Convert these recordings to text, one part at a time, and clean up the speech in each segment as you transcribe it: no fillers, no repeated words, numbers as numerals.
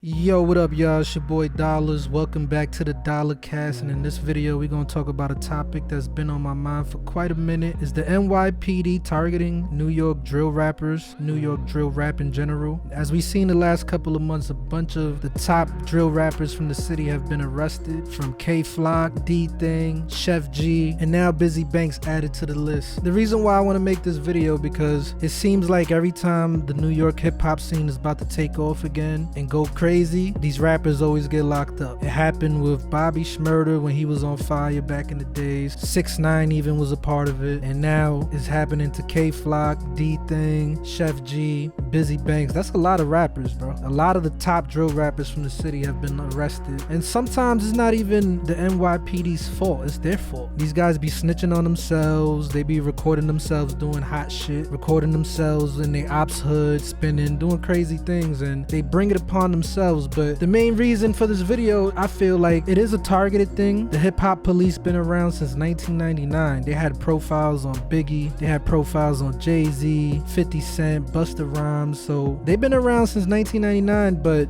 Yo, what up, y'all? It's your boy Dollars. Welcome back to the Dollar Cast, and in this video we're gonna talk about a topic that's been on my mind for quite a minute. Is the NYPD targeting New York drill rappers, New York drill rap in general? As we've seen the last couple of months, a bunch of the top drill rappers from the city have been arrested, from K-Flock, Dthang, Sheff G, and now Bizzy Banks added to the list. The reason why I want to make this video because it seems like every time the New York hip-hop scene is about to take off again and go crazy, these rappers always get locked up. It happened with Bobby Shmurda when he was on fire back in the days. 6ix9ine even was a part of it, and now it's happening to K-Flock, Dthang, Sheff G, Bizzy Banks. That's a lot of rappers, bro. A lot of the top drill rappers from the city have been arrested, and sometimes it's not even the NYPD's fault, it's their fault. These guys be snitching on themselves, they be recording themselves doing hot shit, recording themselves in their ops hood, spinning, doing crazy things, and they bring it upon themselves. But the main reason for this video, I feel like it is a targeted thing. The hip-hop police been around since 1999. They had profiles on Biggie, they had profiles on Jay-Z, 50 Cent, Busta Rhymes, so they've been around since 1999, but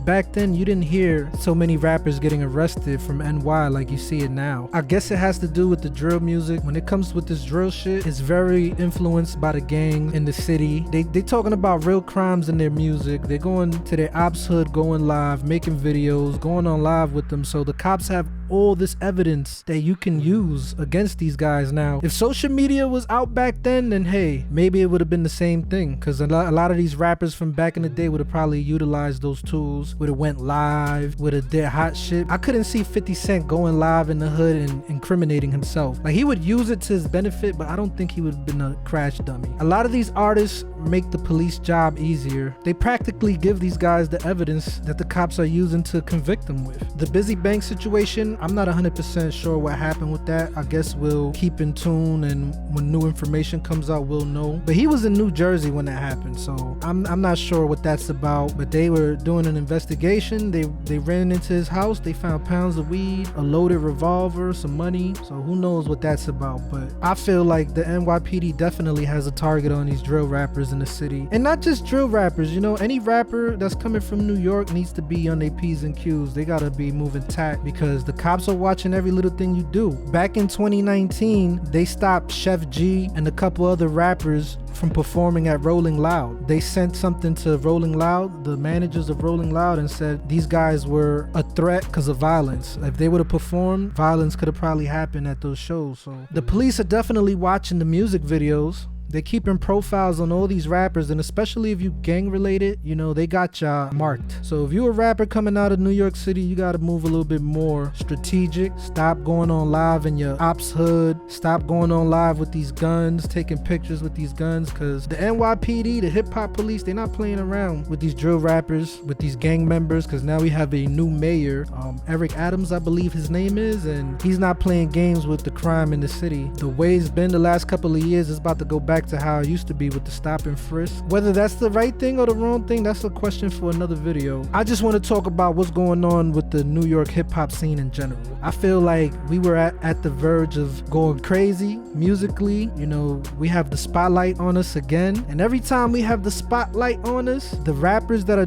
back then you didn't hear so many rappers getting arrested from NY like you see it now. I guess it has to do with the drill music. When it comes with this drill shit, it's very influenced by the gang in the city. They talking about real crimes in their music. They're going to their ops hood, going live, making videos, going on live with them, so the cops have all this evidence that you can use against these guys now. If social media was out back then hey, maybe it would have been the same thing, because a lot of these rappers from back in the day would have probably utilized those tools, would have went live, would have did hot shit. I couldn't see 50 Cent going live in the hood and incriminating himself. Like, he would use it to his benefit, but I don't think he would have been a crash dummy. A lot of these artists make the police job easier. They practically give these guys the evidence that the cops are using to convict them with. The Bizzy Banks situation, I'm not 100% sure what happened with that. I guess we'll keep in tune, and when new information comes out, we'll know. But he was in New Jersey when that happened, so I'm not sure what that's about. But they were doing an investigation. They ran into his house. They found pounds of weed, a loaded revolver, some money. So who knows what that's about. But I feel like the NYPD definitely has a target on these drill rappers in the city. And not just drill rappers, you know, any rapper that's coming from New York needs to be on their P's and Q's. They gotta be moving tact, because the cops are watching every little thing you do. Back in 2019, they stopped Sheff G and a couple other rappers from performing at Rolling Loud. They sent something to Rolling Loud, the managers of Rolling Loud, and said these guys were a threat because of violence. If they would have performed, violence could have probably happened at those shows. So the police are definitely watching the music videos. They're keeping profiles on all these rappers, and especially if you gang related, you know, they got y'all marked. So if you're a rapper coming out of New York City, you gotta move a little bit more strategic. Stop going on live in your ops hood. Stop going on live with these guns, taking pictures with these guns, because the NYPD, the hip hop police, they're not playing around with these drill rappers, with these gang members, because now we have a new mayor, Eric Adams, I believe his name is, and he's not playing games with the crime in the city. The way it's been the last couple of years is about to go back to how it used to be with the stop and frisk. Whether that's the right thing or the wrong thing, that's a question for another video. I just want to talk about what's going on with the New York hip-hop scene in general. I feel like we were at the verge of going crazy musically. You know, we have the spotlight on us again, and every time we have the spotlight on us, the rappers that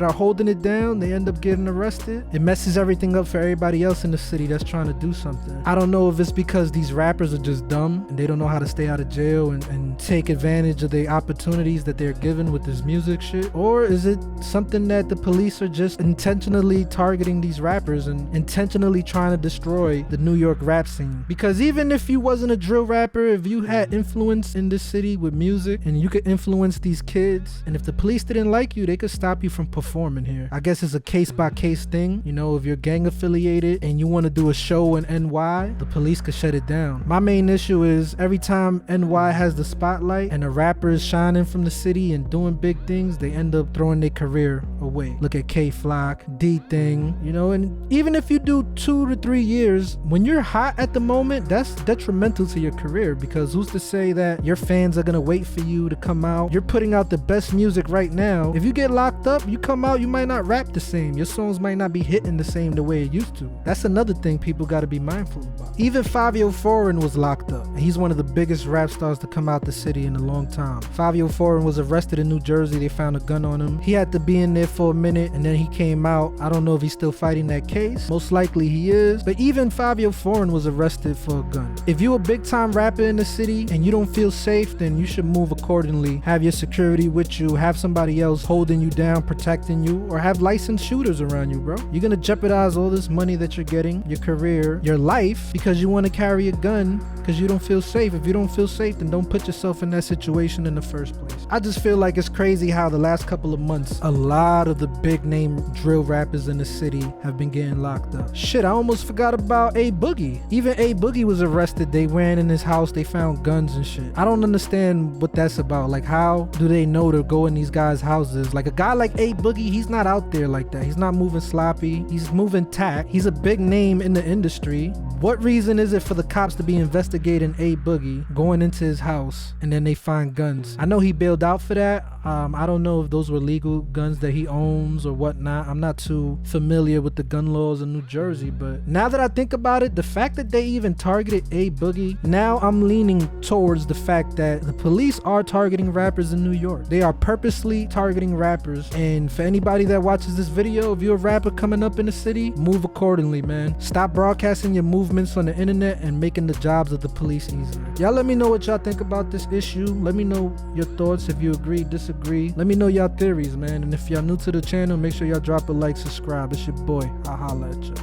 are holding it down, they end up getting arrested. It messes everything up for everybody else in the city that's trying to do something. I don't know if it's because these rappers are just dumb and they don't know how to stay out of jail and take advantage of the opportunities that they're given with this music shit, or is it something that the police are just intentionally targeting these rappers and intentionally trying to destroy the New York rap scene? Because even if you wasn't a drill rapper, if you had influence in this city with music and you could influence these kids, and if the police didn't like you, they could stop you from performing here. I guess it's a case-by-case thing. You know, if you're gang affiliated and you want to do a show in NY, the police could shut it down. My main issue is every time NY has the spotlight and a rapper is shining from the city and doing big things, they end up throwing their career away. Look at K-Flock, Dthang, you know, and even if you do 2 to 3 years, when you're hot at the moment, that's detrimental to your career, because who's to say that your fans are gonna wait for you to come out? You're putting out the best music right now. If you get locked up, you come out, you might not rap the same. Your songs might not be hitting the same the way it used to. That's another thing people gotta be mindful about. Even Fabio Foreign was locked up. He's one of the biggest rap stars to come out the city in a long time. Fabio Foreign was arrested in New Jersey. They found a gun on him. He had to be in there for a minute and then he came out. I don't know if he's still fighting that case. Most likely he is. But even Fabio Foreign was arrested for a gun. If you're a big time rapper in the city and you don't feel safe, then you should move accordingly. Have your security with you, have somebody else holding you down, protecting you, or have licensed shooters around you, bro. You're gonna jeopardize all this money that you're getting, your career, your life, because you want to carry a gun because you don't feel safe. If you don't feel safe, then don't put yourself in that situation in the first place. I just feel like it's crazy how the last couple of months, a lot of the big name drill rappers in the city have been getting locked up. Shit, I almost forgot about A Boogie. Even A Boogie was arrested. They ran in his house, they found guns and shit. I don't understand what that's about. Like, how do they know to go in these guys' houses? Like, a guy like A Boogie, he's not out there like that. He's not moving sloppy. He's moving tact. He's a big name in the industry. What reason is it for the cops to be investigating A Boogie, going into his house, and then they find guns? I know he bailed out for that. I don't know if those were legal guns that he owns or whatnot. I'm not too familiar with the gun laws in New Jersey, but now that I think about it, the fact that they even targeted A Boogie, now I'm leaning towards the fact that the police are targeting rappers in New York. They are purposely targeting rappers, and for anybody that watches this video, if you're a rapper coming up in the city, move accordingly, man. Stop broadcasting your movements on the internet and making the jobs of the police easier. Y'all let me know what y'all think about this issue. Let me know your thoughts, if you agree, disagree. Let me know y'all theories, man. And if y'all new to the channel, make sure y'all drop a like, subscribe. It's your boy. I'll holla at y'all.